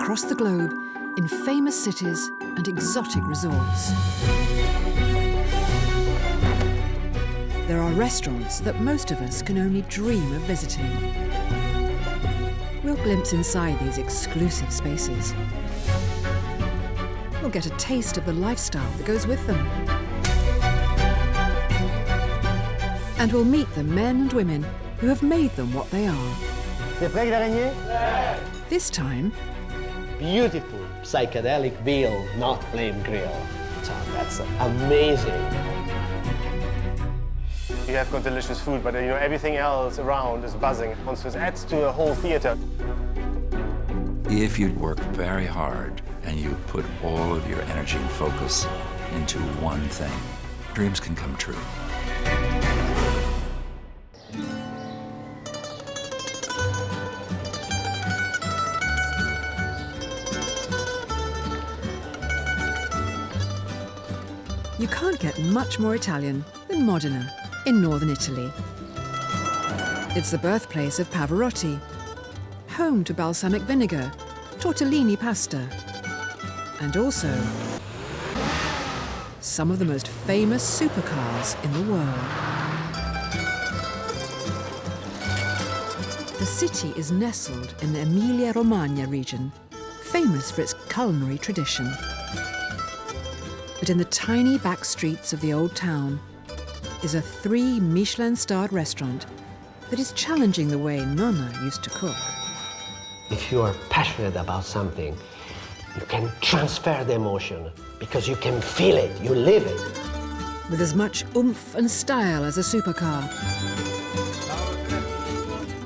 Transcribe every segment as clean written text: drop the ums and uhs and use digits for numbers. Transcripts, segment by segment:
across the globe in famous cities and exotic resorts. There are restaurants that most of us can only dream of visiting. We'll glimpse inside these exclusive spaces. We'll get a taste of the lifestyle that goes with them. And we'll meet the men and women who have made them what they are. This time, beautiful psychedelic veal, not flame grill. So that's amazing. You have got delicious food, but everything else around is buzzing. So it adds to a whole theater. If you work very hard and you put all of your energy and focus into one thing, dreams can come true. You can't get much more Italian than Modena in northern Italy. It's the birthplace of Pavarotti, home to balsamic vinegar, tortellini pasta, and also some of the most famous supercars in the world. The city is nestled in the Emilia-Romagna region, famous for its culinary tradition. But in the tiny back streets of the old town is a 3 Michelin-starred restaurant that is challenging the way Nonna used to cook. If you are passionate about something, you can transfer the emotion because you can feel it, you live it. With as much oomph and style as a supercar.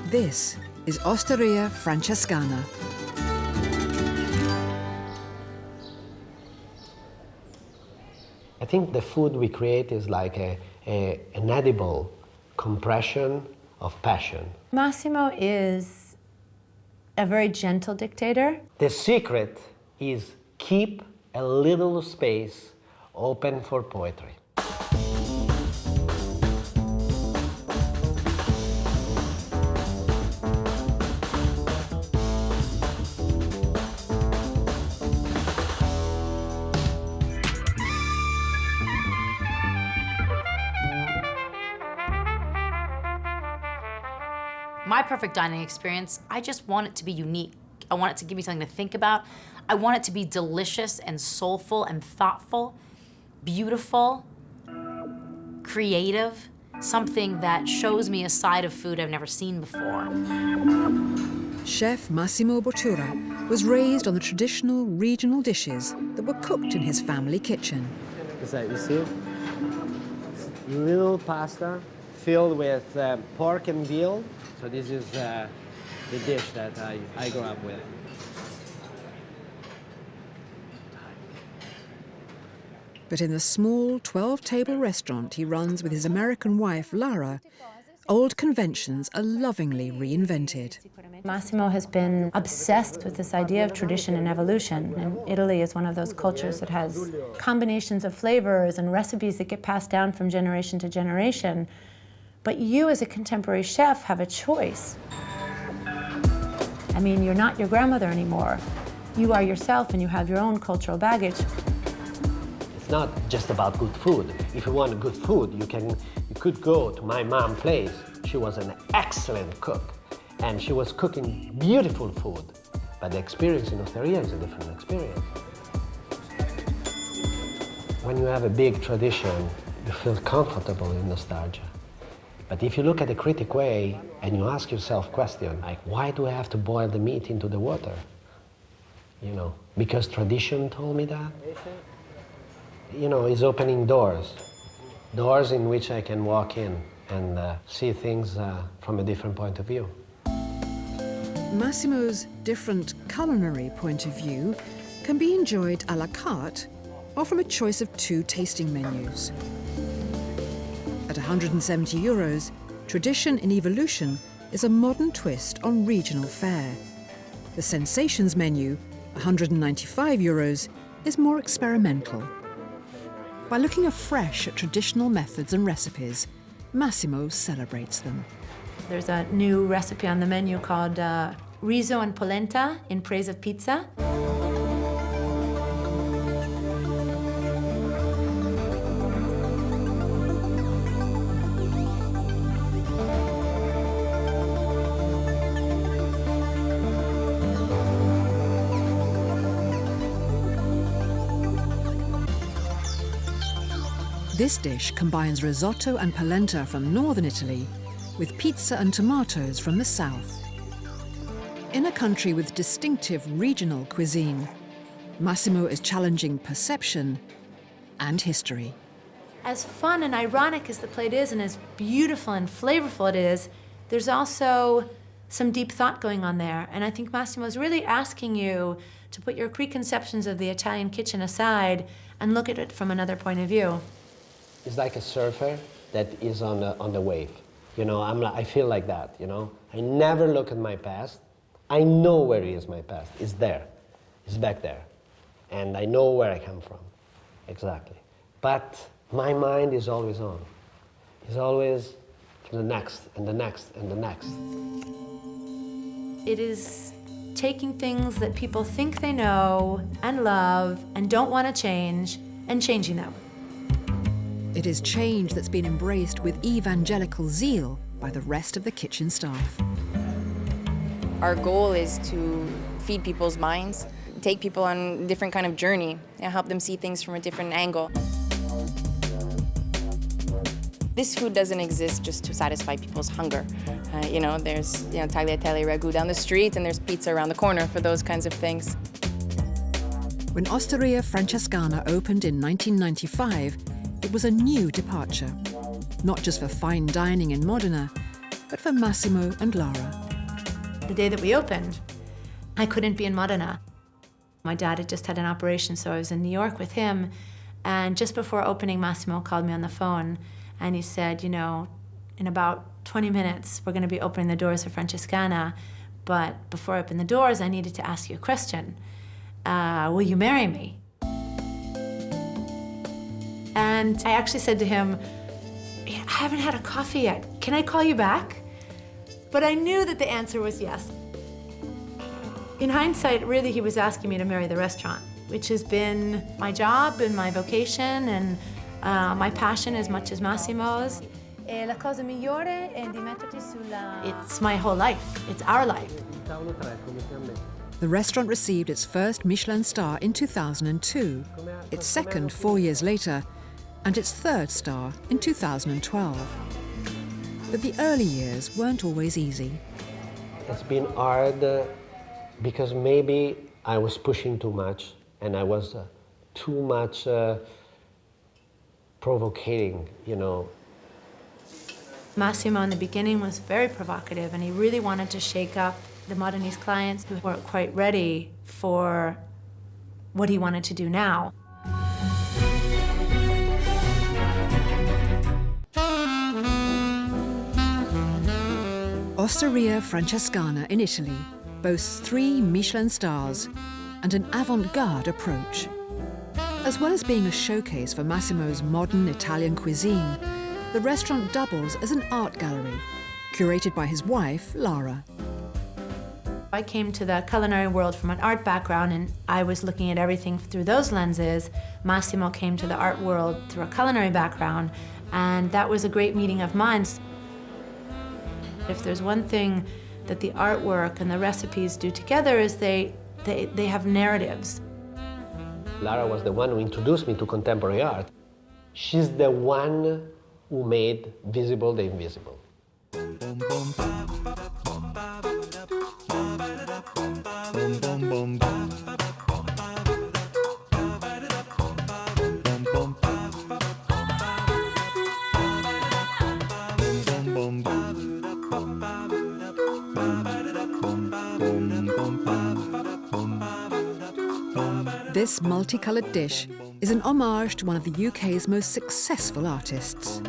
This is Osteria Francescana. I think the food we create is like an edible compression of passion. Massimo is a very gentle dictator. The secret is keep a little space open for poetry. My perfect dining experience, I just want it to be unique. I want it to give me something to think about. I want it to be delicious and soulful and thoughtful, beautiful, creative, something that shows me a side of food I've never seen before. Chef Massimo Bottura was raised on the traditional regional dishes that were cooked in his family kitchen. Is that, you see? Little pasta filled with pork and veal. So this is the dish that I grew up with. But in the small 12-table restaurant he runs with his American wife, Lara, old conventions are lovingly reinvented. Massimo has been obsessed with this idea of tradition and evolution, and Italy is one of those cultures that has combinations of flavors and recipes that get passed down from generation to generation. But you, as a contemporary chef, have a choice. I mean, you're not your grandmother anymore. You are yourself, and you have your own cultural baggage. It's not just about good food. If you want good food, you could go to my mom's place. She was an excellent cook, and she was cooking beautiful food. But the experience in Osteria is a different experience. When you have a big tradition, you feel comfortable in nostalgia. But if you look at the critic way and you ask yourself questions like, why do I have to boil the meat into the water? You know, because tradition told me that. You know, it's opening doors in which I can walk in and see things from a different point of view. Massimo's different culinary point of view can be enjoyed à la carte or from a choice of 2 tasting menus. At €170, Tradition in Evolution is a modern twist on regional fare. The Sensations menu, €195, is more experimental. By looking afresh at traditional methods and recipes, Massimo celebrates them. There's a new recipe on the menu called riso and polenta in praise of pizza. This dish combines risotto and polenta from northern Italy with pizza and tomatoes from the south. In a country with distinctive regional cuisine, Massimo is challenging perception and history. As fun and ironic as the plate is, and as beautiful and flavorful it is, there's also some deep thought going on there. And I think Massimo is really asking you to put your preconceptions of the Italian kitchen aside and look at it from another point of view. It's like a surfer that is on the wave. You know, I feel like that, you know. I never look at my past. I know where is my past. It's there. It's back there. And I know where I come from. Exactly. But my mind is always on. It's always to the next, and the next, and the next. It is taking things that people think they know and love and don't want to change, and changing them. It is change that's been embraced with evangelical zeal by the rest of the kitchen staff. Our goal is to feed people's minds, take people on a different kind of journey, and help them see things from a different angle. This food doesn't exist just to satisfy people's hunger. You know, there's tagliatelle ragu down the street, and there's pizza around the corner for those kinds of things. When Osteria Francescana opened in 1995, it was a new departure, not just for fine dining in Modena, but for Massimo and Lara. The day that we opened, I couldn't be in Modena. My dad had just had an operation, so I was in New York with him. And just before opening, Massimo called me on the phone, and he said, you know, in about 20 minutes, we're going to be opening the doors of Francescana, but before I open the doors, I needed to ask you a question. Will you marry me? And I actually said to him, I haven't had a coffee yet. Can I call you back? But I knew that the answer was yes. In hindsight, really, he was asking me to marry the restaurant, which has been my job and my vocation and my passion as much as Massimo's. It's my whole life. It's our life. The restaurant received its first Michelin star in 2002, its second 4 years later, and its third star in 2012. But the early years weren't always easy. It's been hard because maybe I was pushing too much and I was too much provocating, you know. Massimo in the beginning was very provocative, and he really wanted to shake up the Modenese clients who weren't quite ready for what he wanted to do now. Osteria Francescana in Italy boasts 3 Michelin stars and an avant-garde approach. As well as being a showcase for Massimo's modern Italian cuisine, the restaurant doubles as an art gallery, curated by his wife, Lara. I came to the culinary world from an art background, and I was looking at everything through those lenses. Massimo came to the art world through a culinary background, and that was a great meeting of minds. If there's one thing that the artwork and the recipes do together is they have narratives. Lara was the one who introduced me to contemporary art. She's the one who made visible the invisible. This multicoloured dish is an homage to one of the UK's most successful artists.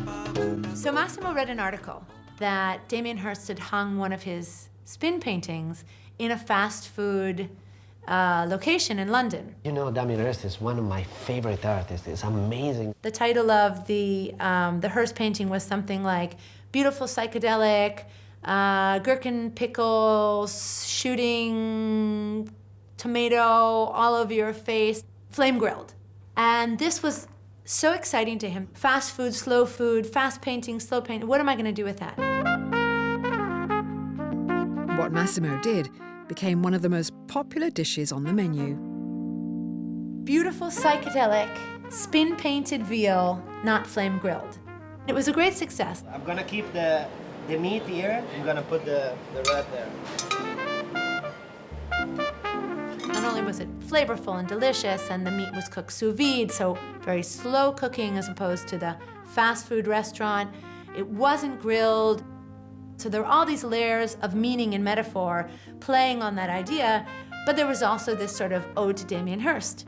So Massimo read an article that Damien Hirst had hung one of his spin paintings in a fast food location in London. You know, Damien Hirst is one of my favorite artists. It's amazing. The title of the Hirst painting was something like beautiful psychedelic gherkin, pickles, shooting tomato all over your face, flame grilled. And this was so exciting to him. Fast food, fast painting, slow painting. What am I going to do with that? What Massimo did became one of the most popular dishes on the menu. Beautiful, psychedelic, spin-painted veal, not flame grilled. It was a great success. I'm gonna keep the meat here. I'm gonna put the red there. Not only was it flavorful and delicious, and the meat was cooked sous vide, so very slow cooking as opposed to the fast food restaurant. It wasn't grilled. So there were all these layers of meaning and metaphor playing on that idea, but there was also this sort of ode to Damien Hirst.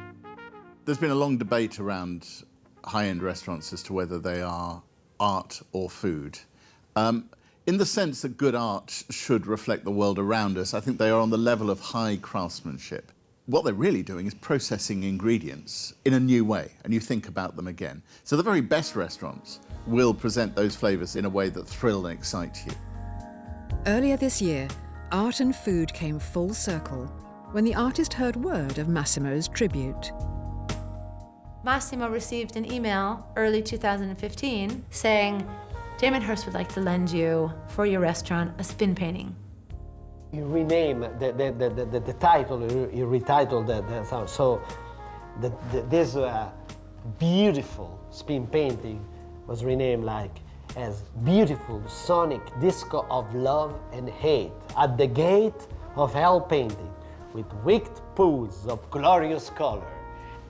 There's been a long debate around high-end restaurants as to whether they are art or food. In the sense that good art should reflect the world around us, I think they are on the level of high craftsmanship. What they're really doing is processing ingredients in a new way, and you think about them again. So the very best restaurants will present those flavours in a way that thrill and excite you. Earlier this year, art and food came full circle when the artist heard word of Massimo's tribute. Massimo received an email early 2015 saying, Damien Hirst would like to lend you, for your restaurant, a spin painting. You rename the title, you retitled the sound. So this beautiful spin painting was renamed like as beautiful sonic disco of love and hate at the gate of hell painting with wicked pools of glorious color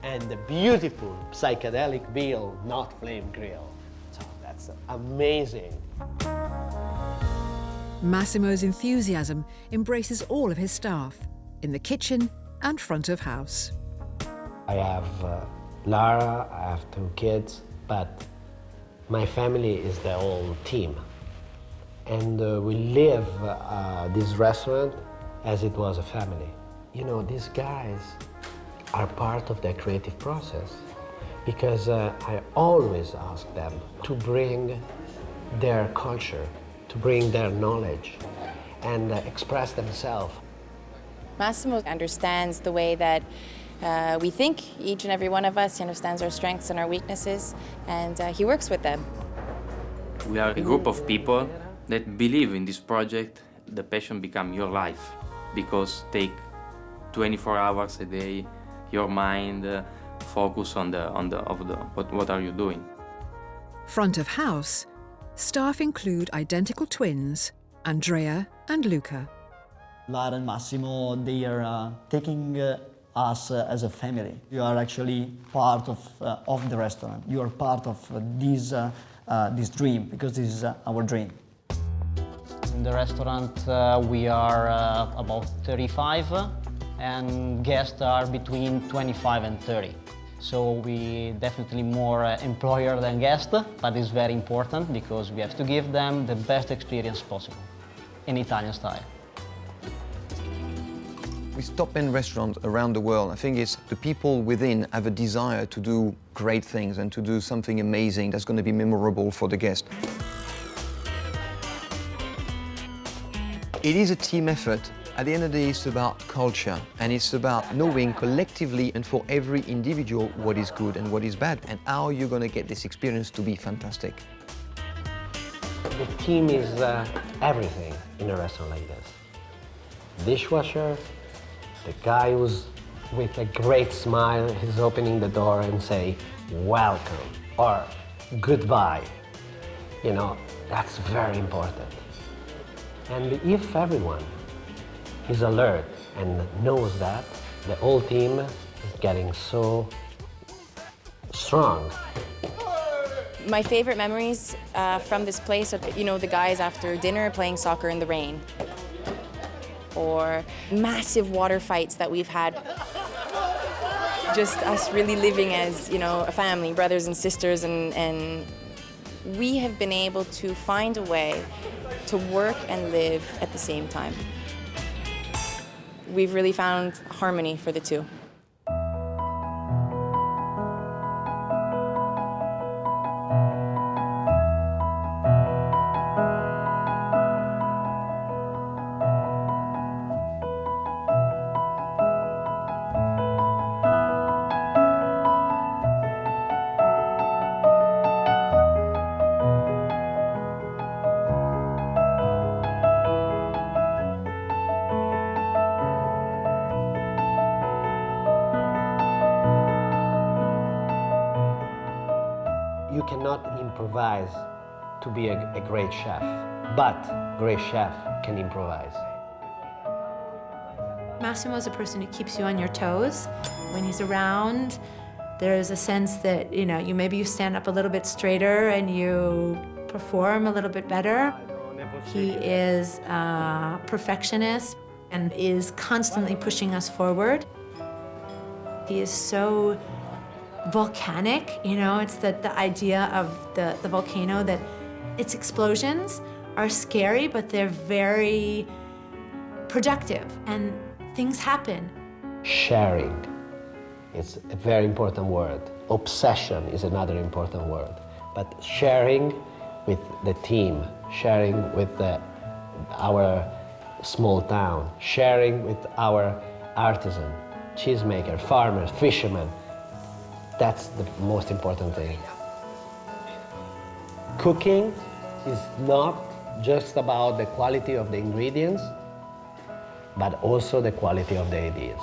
and the beautiful psychedelic veal, not flame grill. So that's amazing. Massimo's enthusiasm embraces all of his staff, in the kitchen and front of house. I have Lara, I have 2 kids, but my family is the whole team. And we live this restaurant as it was a family. You know, these guys are part of the creative process because I always ask them to bring their culture, to bring their knowledge and express themselves. Massimo understands the way that we think, each and every one of us. He understands our strengths and our weaknesses, and he works with them. We are a group of people that believe in this project. The passion becomes your life, because take 24 hours a day, your mind focus on what are you doing. Front of house, staff include identical twins, Andrea and Luca. Lara and Massimo, they are taking us as a family. You are actually part of the restaurant. You are part of this dream, because this is our dream. In the restaurant, we are about 35, and guests are between 25 and 30. So we definitely more employer than guest, but it's very important because we have to give them the best experience possible in Italian style. With top-end restaurants around the world, I think it's the people within have a desire to do great things and to do something amazing that's going to be memorable for the guest. It is a team effort. At the end of the day, it's about culture, and it's about knowing collectively and for every individual what is good and what is bad, and how you're going to get this experience to be fantastic. The team is everything in a restaurant like this. Dishwasher, the guy who's with a great smile is opening the door and say, welcome, or goodbye. You know, that's very important. And if everyone is alert and knows that, the whole team is getting so strong. My favorite memories from this place are, you know, the guys after dinner playing soccer in the rain, or massive water fights that we've had. Just us really living as, you know, a family, brothers and sisters, and we have been able to find a way to work and live at the same time. We've really found harmony for the two. You cannot improvise to be a great chef, but great chef can improvise. Massimo is a person who keeps you on your toes. When he's around, there's a sense that, maybe you stand up a little bit straighter and you perform a little bit better. He is a perfectionist and is constantly pushing us forward. He is so volcanic, it's the idea of the volcano, that its explosions are scary, but they're very productive and things happen. Sharing is a very important word. Obsession is another important word. But sharing with the team, sharing with our small town, sharing with our artisan, cheesemaker, farmers, fishermen, that's the most important thing. Cooking is not just about the quality of the ingredients, but also the quality of the ideas.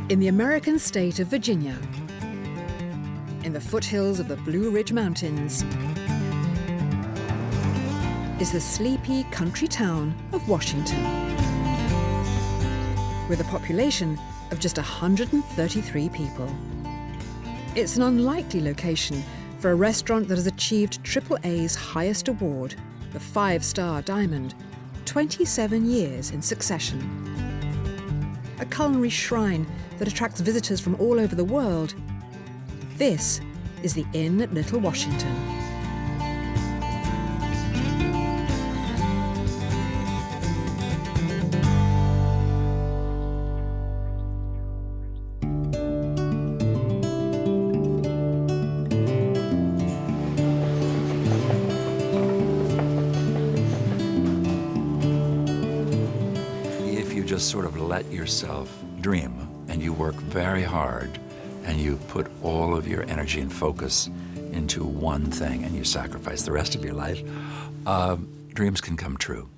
In the American state of Virginia, in the foothills of the Blue Ridge Mountains, is the sleepy country town of Washington, with a population of just 133 people. It's an unlikely location for a restaurant that has achieved AAA's highest award, the 5-star Diamond, 27 years in succession. A culinary shrine that attracts visitors from all over the world. This is the Inn at Little Washington. If you just sort of let yourself dream and you work very hard and you put all of your energy and focus into one thing and you sacrifice the rest of your life, dreams can come true.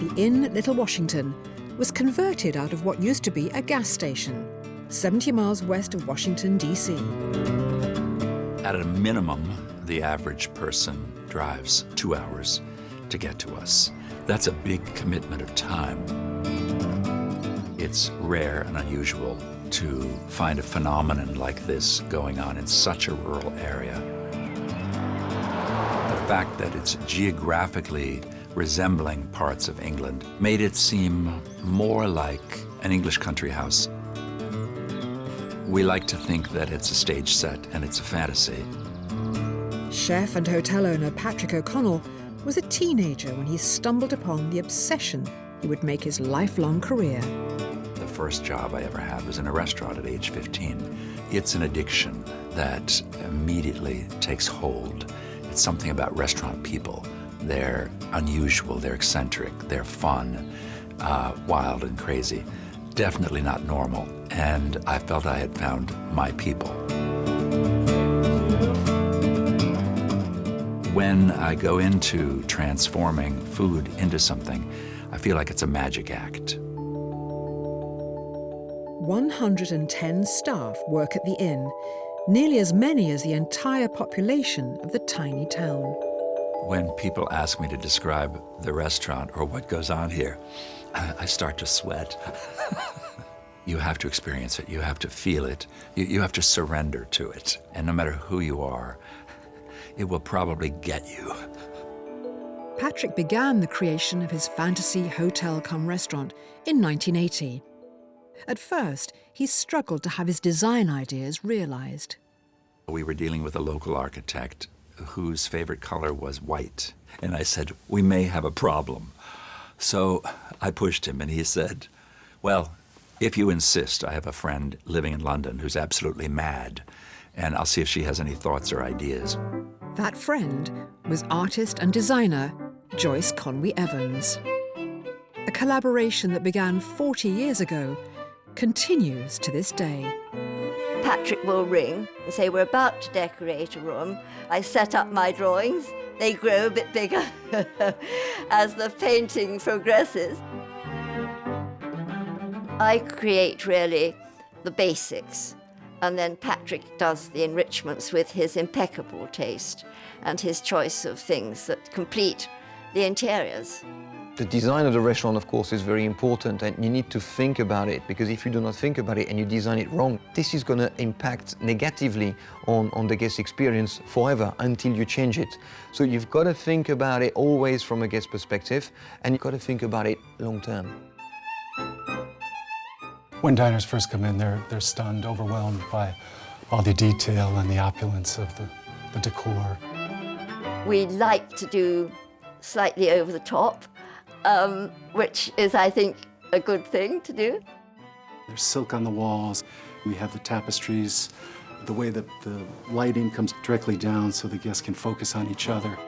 The Inn at Little Washington was converted out of what used to be a gas station, 70 miles west of Washington, D.C. At a minimum, the average person drives 2 hours to get to us. That's a big commitment of time. It's rare and unusual to find a phenomenon like this going on in such a rural area. The fact that it's geographically resembling parts of England made it seem more like an English country house. We like to think that it's a stage set and it's a fantasy. Chef and hotel owner Patrick O'Connell was a teenager when he stumbled upon the obsession he would make his lifelong career. The first job I ever had was in a restaurant at age 15. It's an addiction that immediately takes hold. It's something about restaurant people. They're unusual, they're eccentric, they're fun, wild and crazy. Definitely not normal, and I felt I had found my people. When I go into transforming food into something, I feel like it's a magic act. 110 staff work at the inn, nearly as many as the entire population of the tiny town. When people ask me to describe the restaurant or what goes on here, I start to sweat. You have to experience it, you have to feel it, you have to surrender to it. And no matter who you are, it will probably get you. Patrick began the creation of his fantasy hotel-cum-restaurant in 1980. At first, he struggled to have his design ideas realized. We were dealing with a local architect whose favorite color was white. And I said, we may have a problem. So I pushed him and he said, well, if you insist, I have a friend living in London who's absolutely mad. and I'll see if she has any thoughts or ideas. That friend was artist and designer Joyce Conway Evans. A collaboration that began 40 years ago continues to this day. Patrick will ring and say, we're about to decorate a room. I set up my drawings. They grow a bit bigger as the painting progresses. I create really the basics, and then Patrick does the enrichments with his impeccable taste and his choice of things that complete the interiors. The design of the restaurant, of course, is very important, and you need to think about it, because if you do not think about it and you design it wrong, this is going to impact negatively on the guest experience forever until you change it. So you've got to think about it always from a guest perspective, and you've got to think about it long term. When diners first come in, they're stunned, overwhelmed by all the detail and the opulence of the decor. We like to do slightly over the top, which is, I think, a good thing to do. There's silk on the walls. We have the tapestries, the way that the lighting comes directly down so the guests can focus on each other.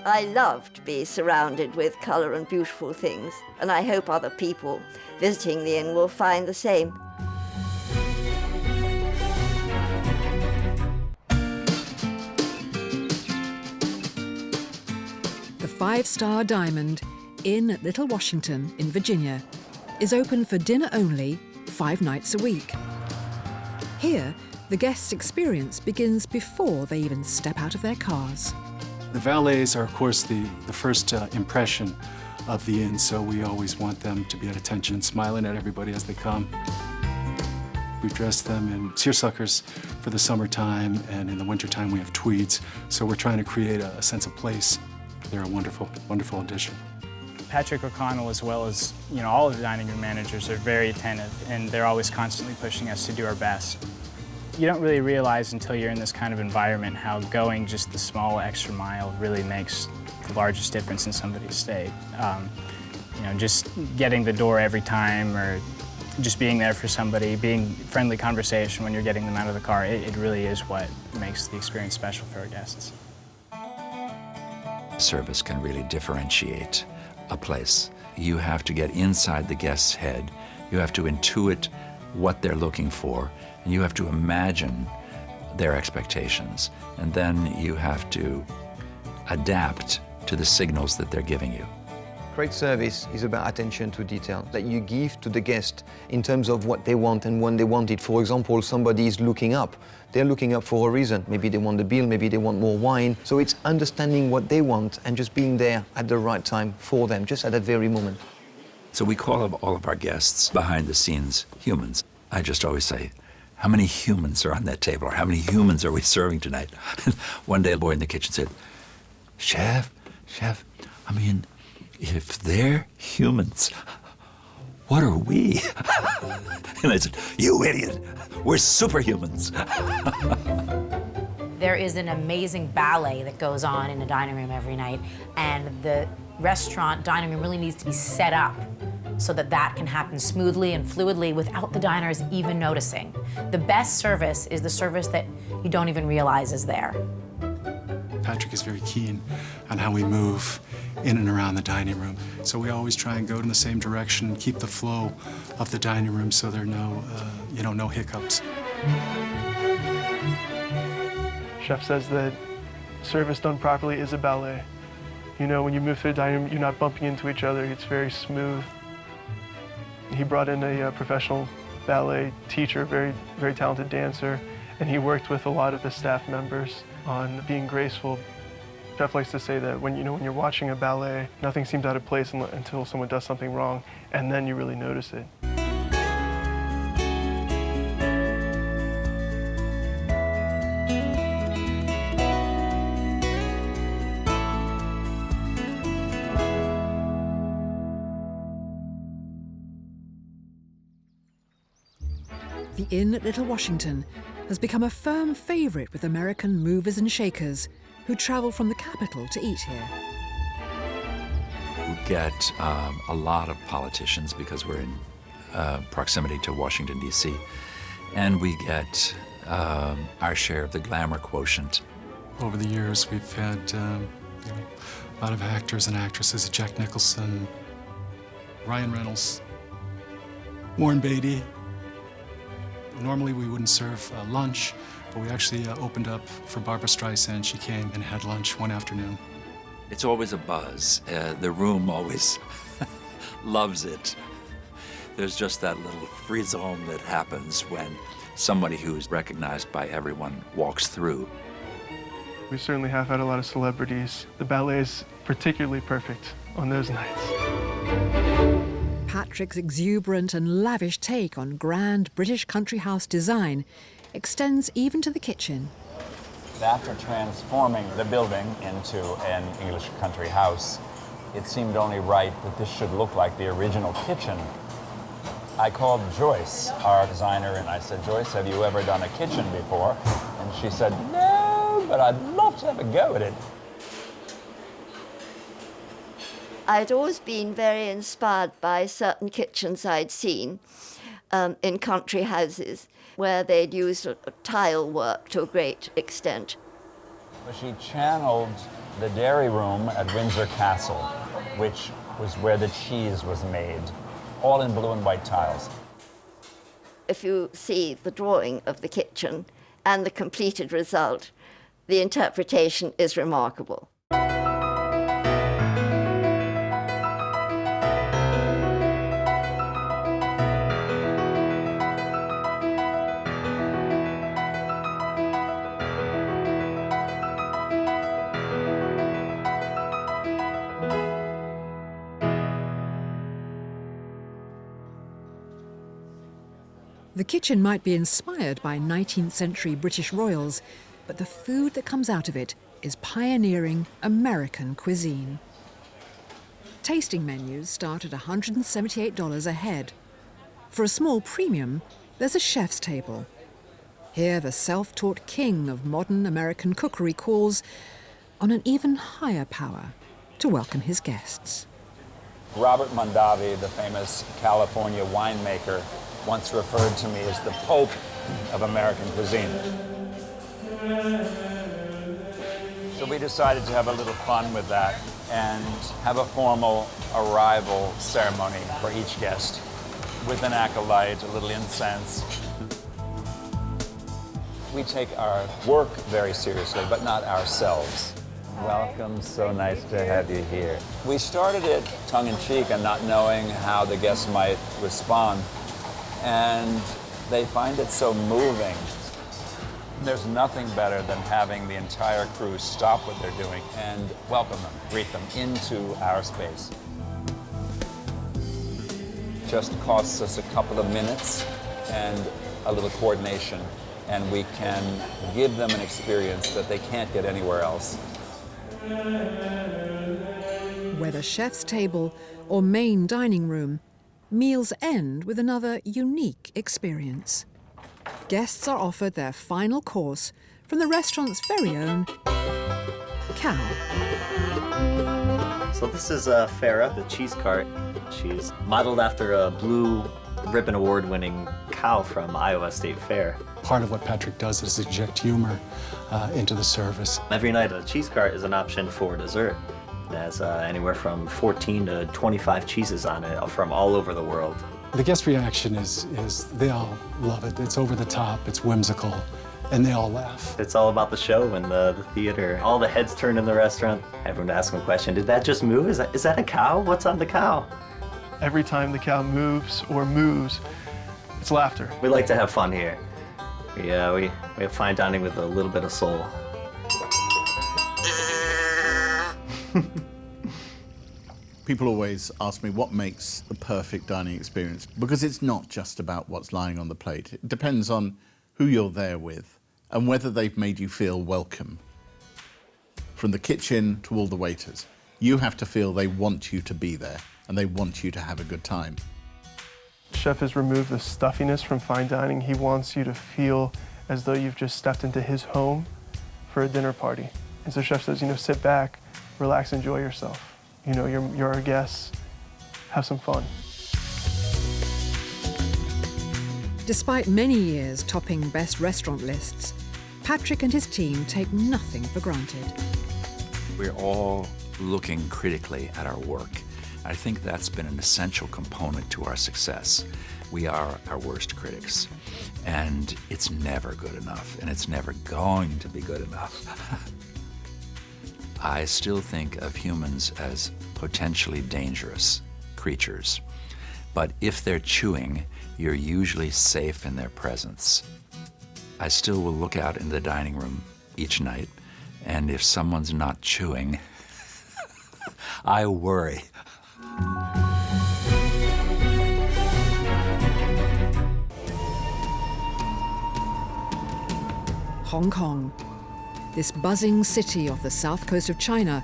I love to be surrounded with colour and beautiful things, and I hope other people visiting the inn will find the same. The 5-star Diamond Inn at Little Washington in Virginia is open for dinner only 5 nights a week. Here, the guest's experience begins before they even step out of their cars. The valets are, of course, the first impression of the inn, so we always want them to be at attention and smiling at everybody as they come. We dress them in seersuckers for the summertime, and in the wintertime we have tweeds, so we're trying to create a sense of place. They're a wonderful, wonderful addition. Patrick O'Connell, as well as all of the dining room managers, are very attentive, and they're always constantly pushing us to do our best. You don't really realize until you're in this kind of environment how going just the small extra mile really makes the largest difference in somebody's stay. Just getting the door every time, or just being there for somebody, being friendly conversation when you're getting them out of the car, it really is what makes the experience special for our guests. Service can really differentiate a place. You have to get inside the guest's head. You have to intuit what they're looking for, and you have to imagine their expectations. And then you have to adapt to the signals that they're giving you. Great service is about attention to detail that you give to the guest in terms of what they want and when they want it. For example, somebody is looking up. They're looking up for a reason. Maybe they want the bill, maybe they want more wine. So it's understanding what they want and just being there at the right time for them, just at that very moment. So we call all of our guests behind the scenes humans. I just always say, how many humans are on that table, or how many humans are we serving tonight? One day a boy in the kitchen said, Chef, I mean, if they're humans, what are we? And I said, you idiot, we're superhumans. There is an amazing ballet that goes on in the dining room every night, and the restaurant dining room really needs to be set up so that that can happen smoothly and fluidly without the diners even noticing. The best service is the service that you don't even realize is there. Patrick is very keen on how we move in and around the dining room. So we always try and go in the same direction, keep the flow of the dining room so there are no hiccups. Chef says that service done properly is a ballet. When you move through the dining room, you're not bumping into each other. It's very smooth. He brought in a professional ballet teacher, very, very talented dancer, and he worked with a lot of the staff members on being graceful. Chef likes to say that when you're watching a ballet, nothing seems out of place until someone does something wrong, and then you really notice it. The Inn at Little Washington has become a firm favourite with American movers and shakers who travel from the capital to eat here. We get a lot of politicians because we're in proximity to Washington, D.C., and we get our share of the glamour quotient. Over the years, we've had a lot of actors and actresses, Jack Nicholson, Ryan Reynolds, Warren Beatty. Normally we wouldn't serve lunch, but we actually opened up for Barbra Streisand. She came and had lunch one afternoon. It's always a buzz. The room always loves it. There's just that little frisson that happens when somebody who's recognized by everyone walks through. We certainly have had a lot of celebrities. The ballet is particularly perfect on those nights. Patrick's exuberant and lavish take on grand British country house design extends even to the kitchen. After transforming the building into an English country house, it seemed only right that this should look like the original kitchen. I called Joyce, our designer, and I said, "Joyce, have you ever done a kitchen before?" And she said, "No, but I'd love to have a go at it." I'd always been very inspired by certain kitchens I'd seen in country houses where they'd used tile work to a great extent. She channeled the dairy room at Windsor Castle, which was where the cheese was made, all in blue and white tiles. If you see the drawing of the kitchen and the completed result, the interpretation is remarkable. The kitchen might be inspired by 19th century British royals, but the food that comes out of it is pioneering American cuisine. Tasting menus start at $178 a head. For a small premium, there's a chef's table. Here, the self-taught king of modern American cookery calls on an even higher power to welcome his guests. Robert Mondavi, the famous California winemaker, once referred to me as the Pope of American cuisine. So we decided to have a little fun with that and have a formal arrival ceremony for each guest with an acolyte, a little incense. We take our work very seriously, but not ourselves. Welcome, so nice to have you here. We started it tongue-in-cheek and not knowing how the guests might respond. And they find it so moving. There's nothing better than having the entire crew stop what they're doing and welcome them, greet them into our space. Just costs us a couple of minutes and a little coordination, and we can give them an experience that they can't get anywhere else. Whether chef's table or main dining room, meals end with another unique experience. Guests are offered their final course from the restaurant's very own cow. So this is Farah, the cheese cart. She's modeled after a Blue Ribbon Award-winning cow from Iowa State Fair. Part of what Patrick does is inject humor into the service. Every night a cheese cart is an option for dessert. It has anywhere from 14 to 25 cheeses on it from all over the world. The guest reaction is they all love it. It's over the top, it's whimsical, and they all laugh. It's all about the show and the theater. All the heads turn in the restaurant. Everyone asks them a question. Did that just move? Is that a cow? What's on the cow? Every time the cow moves or moves, it's laughter. We like to have fun here. We have fine dining with a little bit of soul. People always ask me what makes the perfect dining experience, because it's not just about what's lying on the plate. It depends on who you're there with and whether they've made you feel welcome. From the kitchen to all the waiters, you have to feel they want you to be there and they want you to have a good time. The chef has removed the stuffiness from fine dining. He wants you to feel as though you've just stepped into his home for a dinner party. And so chef says, sit back, relax, enjoy yourself. You're our guests, have some fun. Despite many years topping best restaurant lists, Patrick and his team take nothing for granted. We're all looking critically at our work. I think that's been an essential component to our success. We are our worst critics, and it's never good enough, and it's never going to be good enough. I still think of humans as potentially dangerous creatures, but if they're chewing, you're usually safe in their presence. I still will look out in the dining room each night, and if someone's not chewing, I worry. Hong Kong. This buzzing city off the south coast of China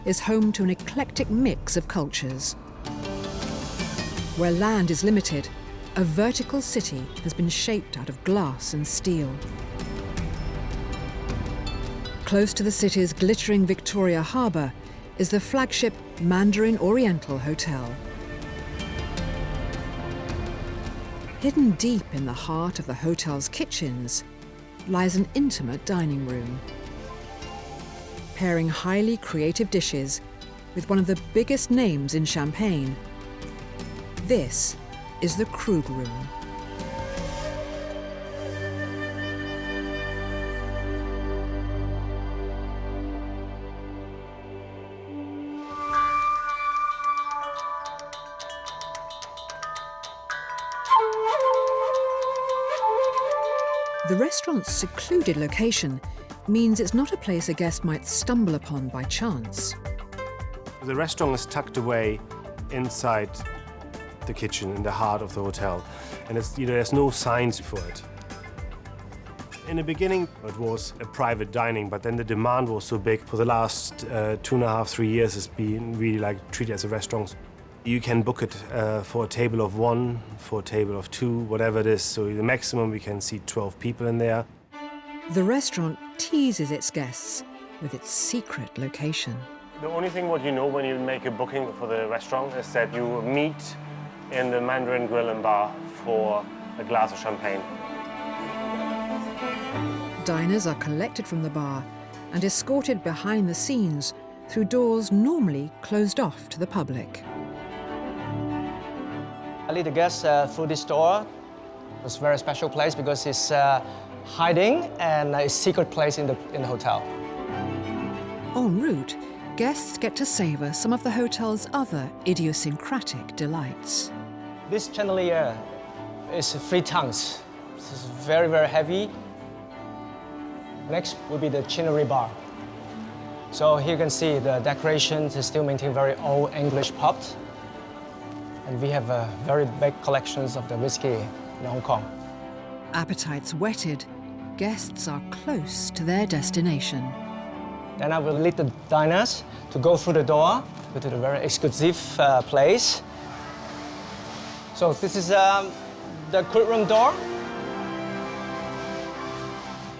is home to an eclectic mix of cultures. Where land is limited, a vertical city has been shaped out of glass and steel. Close to the city's glittering Victoria Harbour is the flagship Mandarin Oriental Hotel. Hidden deep in the heart of the hotel's kitchens lies an intimate dining room, pairing highly creative dishes with one of the biggest names in Champagne. This is the Krug Room. The restaurant's secluded location means it's not a place a guest might stumble upon by chance. The restaurant is tucked away inside the kitchen in the heart of the hotel, and there's no signs for it. In the beginning, it was a private dining, but then the demand was so big. For the last 2.5, 3 years, it's been really treated as a restaurant. You can book it for a table of 1, for a table of 2, whatever it is. So the maximum we can seat 12 people in there. The restaurant teases its guests with its secret location. The only thing what you know when you make a booking for the restaurant is that you meet in the Mandarin Grill and Bar for a glass of champagne. Diners are collected from the bar and escorted behind the scenes through doors normally closed off to the public. I lead the guests through this door. It's a very special place because it's hiding and a secret place in the hotel. En route, guests get to savour some of the hotel's other idiosyncratic delights. This chandelier is 3 tons. This is very, very heavy. Next will be the Culinary bar. So here you can see the decorations is still maintained very old English pub. And we have very big collections of the whiskey in Hong Kong. Appetites whetted, guests are close to their destination. Then I will lead the diners to go through the door, go to the very exclusive place. So this is the Krug Room door.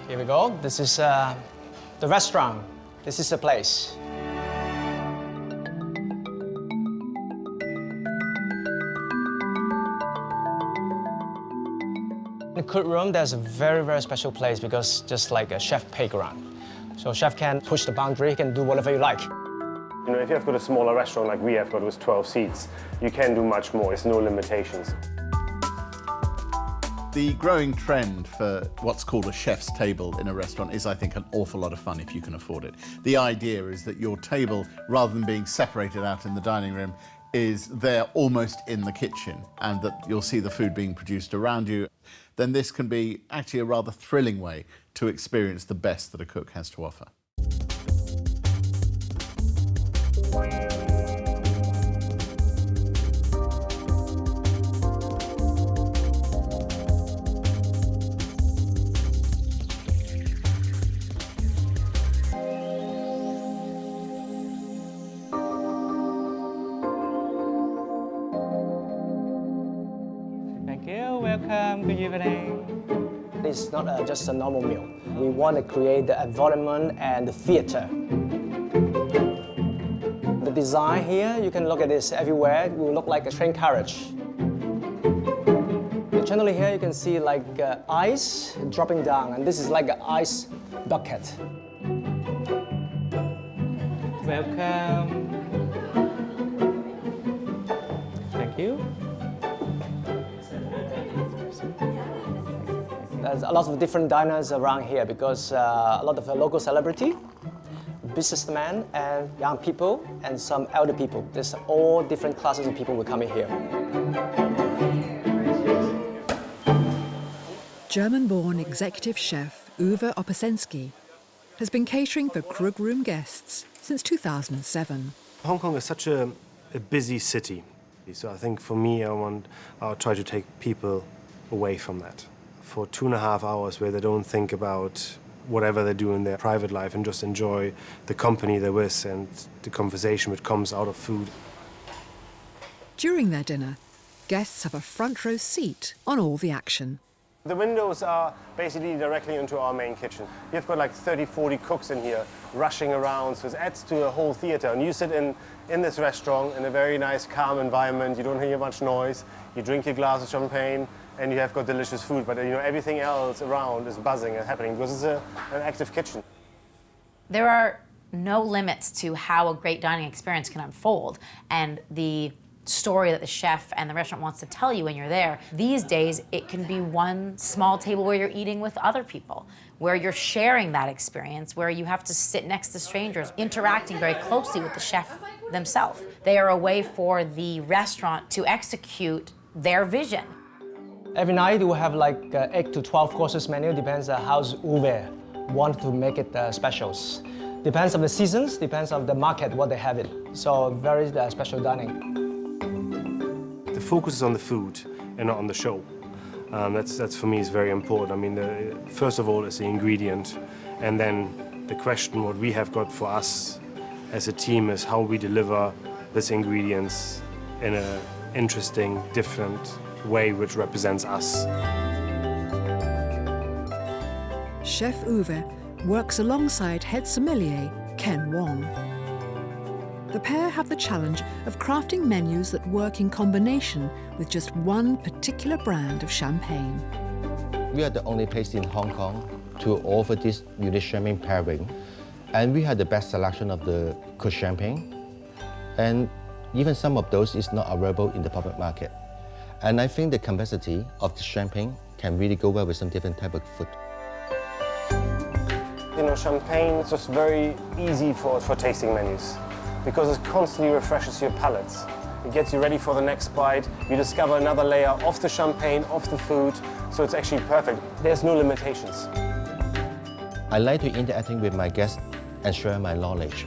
Here we go. This is the restaurant. This is the place. In the Krug Room, there's a very, very special place because just like a chef playground. So chef can push the boundary, he can do whatever you like. You know, if you've got a smaller restaurant like we have got with 12 seats, you can do much more. There's no limitations. The growing trend for what's called a chef's table in a restaurant is, I think, an awful lot of fun if you can afford it. The idea is that your table, rather than being separated out in the dining room, is there almost in the kitchen, and that you'll see the food being produced around you. Then this can be actually a rather thrilling way to experience the best that a cook has to offer. Thank you, welcome, good evening. It's not just a normal meal. We want to create the environment and the theater. The design here, you can look at this everywhere. It will look like a train carriage. The Generally here you can see like ice dropping down, and this is like an ice bucket. Welcome. Thank you. There's a lot of different diners around here because a lot of local celebrity, businessmen and young people and some elder people. There's all different classes of people who come in here. German-born executive chef Uwe Opasensky has been catering for Krug Room guests since 2007. Hong Kong is such a busy city, so I think for me I'll try to take people away from that for 2.5 hours where they don't think about whatever they do in their private life and just enjoy the company they're with and the conversation which comes out of food. During their dinner, guests have a front row seat on all the action. The windows are basically directly into our main kitchen. You've got like 30, 40 cooks in here rushing around, so it adds to a whole theater. And you sit in this restaurant in a very nice, calm environment. You don't hear much noise. You drink your glass of champagne, and you have got delicious food. But everything else around is buzzing and happening because it's an active kitchen. There are no limits to how a great dining experience can unfold, and the story that the chef and the restaurant wants to tell you when you're there. These days, it can be one small table where you're eating with other people, where you're sharing that experience, where you have to sit next to strangers, interacting very closely with the chef themselves. They are a way for the restaurant to execute their vision. Every night we have like 8 to 12 courses menu, depends on how Uwe want to make it specials. Depends on the seasons, depends on the market, what they have it. So very special dining. The focus is on the food and not on the show. That's for me is very important. I mean, first of all, is the ingredient, and then the question what we have got for us as a team is how we deliver these ingredients in an interesting, different way which represents us. Chef Uwe works alongside head sommelier Ken Wong. The pair have the challenge of crafting menus that work in combination with just one particular brand of champagne. We are the only place in Hong Kong to offer this unique champagne pairing. And we have the best selection of the Krug champagne. And even some of those is not available in the public market. And I think the complexity of the champagne can really go well with some different type of food. Champagne is just very easy for tasting menus, because it constantly refreshes your palates. It gets you ready for the next bite. You discover another layer of the champagne, of the food, so it's actually perfect. There's no limitations. I like to interacting with my guests and share my knowledge,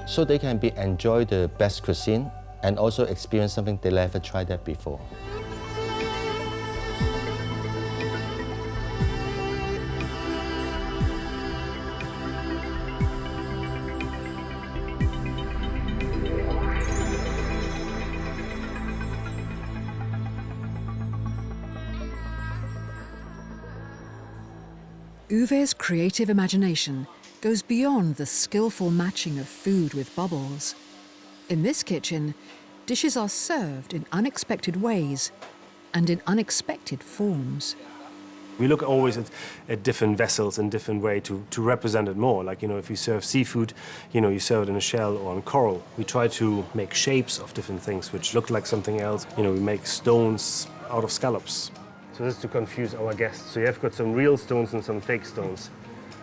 so they can enjoy the best cuisine and also experience something they never tried that before. Uwe's creative imagination goes beyond the skillful matching of food with bubbles. In this kitchen, dishes are served in unexpected ways and in unexpected forms. We look always at different vessels in different way to represent it more. Like, if you serve seafood, you serve it in a shell or on coral. We try to make shapes of different things which look like something else. We make stones out of scallops. So this is to confuse our guests. So you have got some real stones and some fake stones.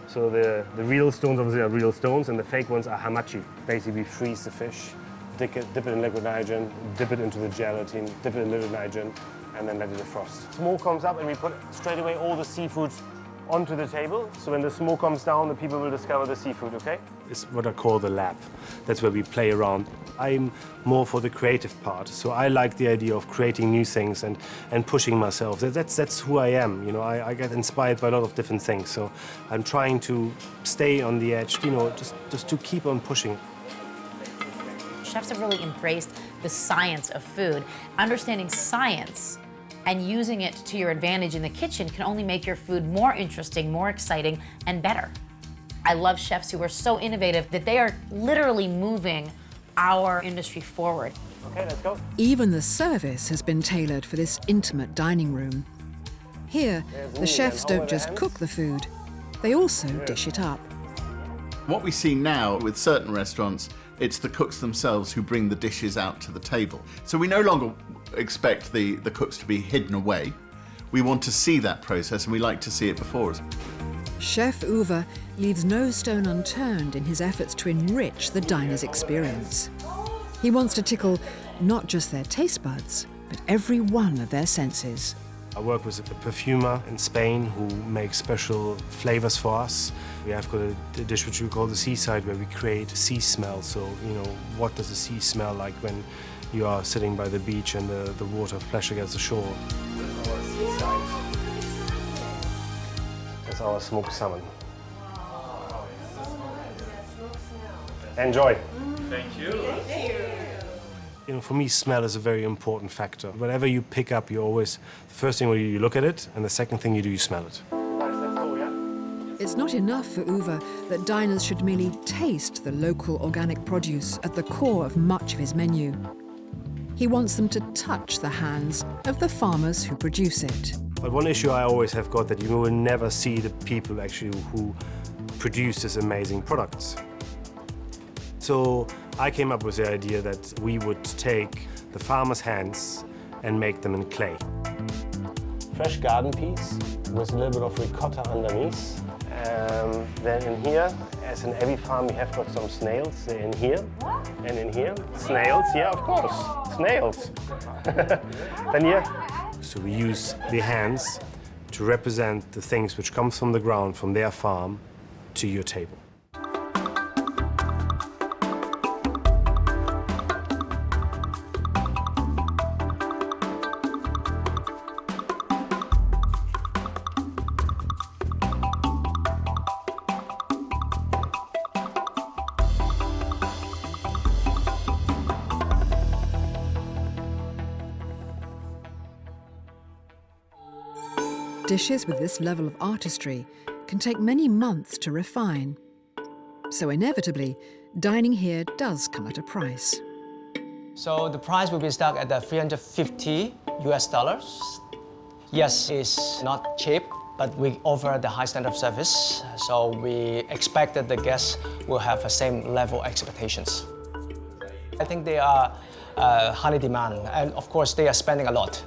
So the real stones obviously are real stones, and the fake ones are hamachi. Basically, we freeze the fish, dip it in liquid nitrogen, dip it into the gelatin, dip it in liquid nitrogen, and then let it defrost. Smoke comes up, and we put straight away all the seafood onto the table. So when the smoke comes down, the people will discover the seafood, okay? It's what I call the lab. That's where we play around. I'm more for the creative part. So I like the idea of creating new things and pushing myself. That's who I am. I get inspired by a lot of different things. So I'm trying to stay on the edge, just to keep on pushing. Chefs have really embraced the science of food. Understanding science and using it to your advantage in the kitchen can only make your food more interesting, more exciting, and better. I love chefs who are so innovative that they are literally moving our industry forward. Okay, let's go. Even the service has been tailored for this intimate dining room. Here, the chefs don't just cook the food, they also dish it up. What we see now with certain restaurants, it's the cooks themselves who bring the dishes out to the table. So we no longer expect the cooks to be hidden away. We want to see that process, and we like to see it before us. Chef Uwe leaves no stone unturned in his efforts to enrich the diner's experience. He wants to tickle not just their taste buds, but every one of their senses. I work with a perfumer in Spain who makes special flavors for us. We have got a dish which we call the seaside, where we create sea smell. So, you know, what does the sea smell like when you are sitting by the beach and the water flash against the shore? That's our smoked salmon. Enjoy. Thank you. You know, for me, smell is a very important factor. Whatever you pick up, you always, the first thing you look at it, and the second thing you do, you smell it. It's not enough for Uwe that diners should merely taste the local organic produce at the core of much of his menu. He wants them to touch the hands of the farmers who produce it. But one issue I always have got, that you will never see the people actually who produce these amazing products. So I came up with the idea that we would take the farmers' hands and make them in clay. Fresh garden peas with a little bit of ricotta underneath. Then in here, as in every farm, we have got some snails. They're in here and in here. Snails, yeah, of course, snails. Then here. So we use the hands to represent the things which come from the ground, from their farm, to your table. Dishes with this level of artistry can take many months to refine. So inevitably, dining here does come at a price. So the price will be stuck at the $350 US. Yes, it's not cheap, but we offer the high standard of service. So we expect that the guests will have the same level expectations. I think they are highly demanded, and of course they are spending a lot.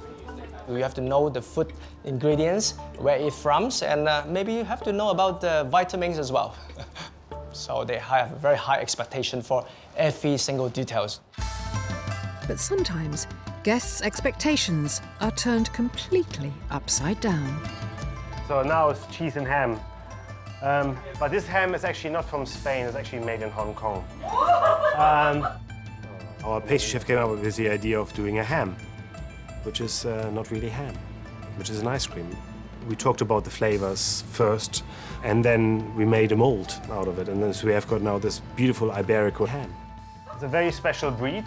You have to know the food ingredients, where it's from, and maybe you have to know about the vitamins as well. So they have a very high expectation for every single details. But sometimes guests' expectations are turned completely upside down. So now it's cheese and ham. But this ham is actually not from Spain, it's actually made in Hong Kong. Our pastry chef came up with the idea of doing a ham, which is not really ham, which is an ice cream. We talked about the flavors first, and then we made a mold out of it. And then so we have got now this beautiful Iberico ham. It's a very special breed.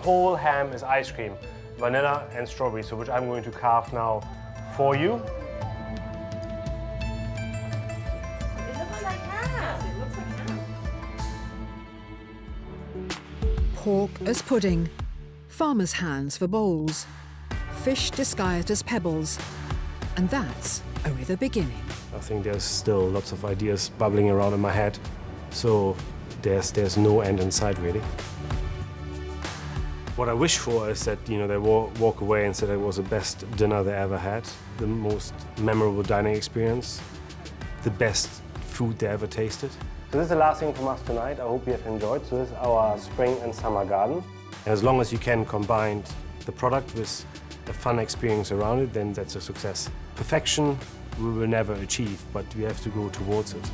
Whole ham is ice cream, vanilla and strawberry, so which I'm going to carve now for you. It looks like ham. It looks like ham. Pork as pudding, farmers' hands for bowls, fish disguised as pebbles, and that's only the beginning. I think there's still lots of ideas bubbling around in my head, so there's no end in sight, really. What I wish for is that, you know, they walk away and say it was the best dinner they ever had, the most memorable dining experience, the best food they ever tasted. So this is the last thing from us tonight. I hope you have enjoyed. So this is our spring and summer garden. And as long as you can combine the product with a fun experience around it, then that's a success. Perfection we will never achieve, but we have to go towards it.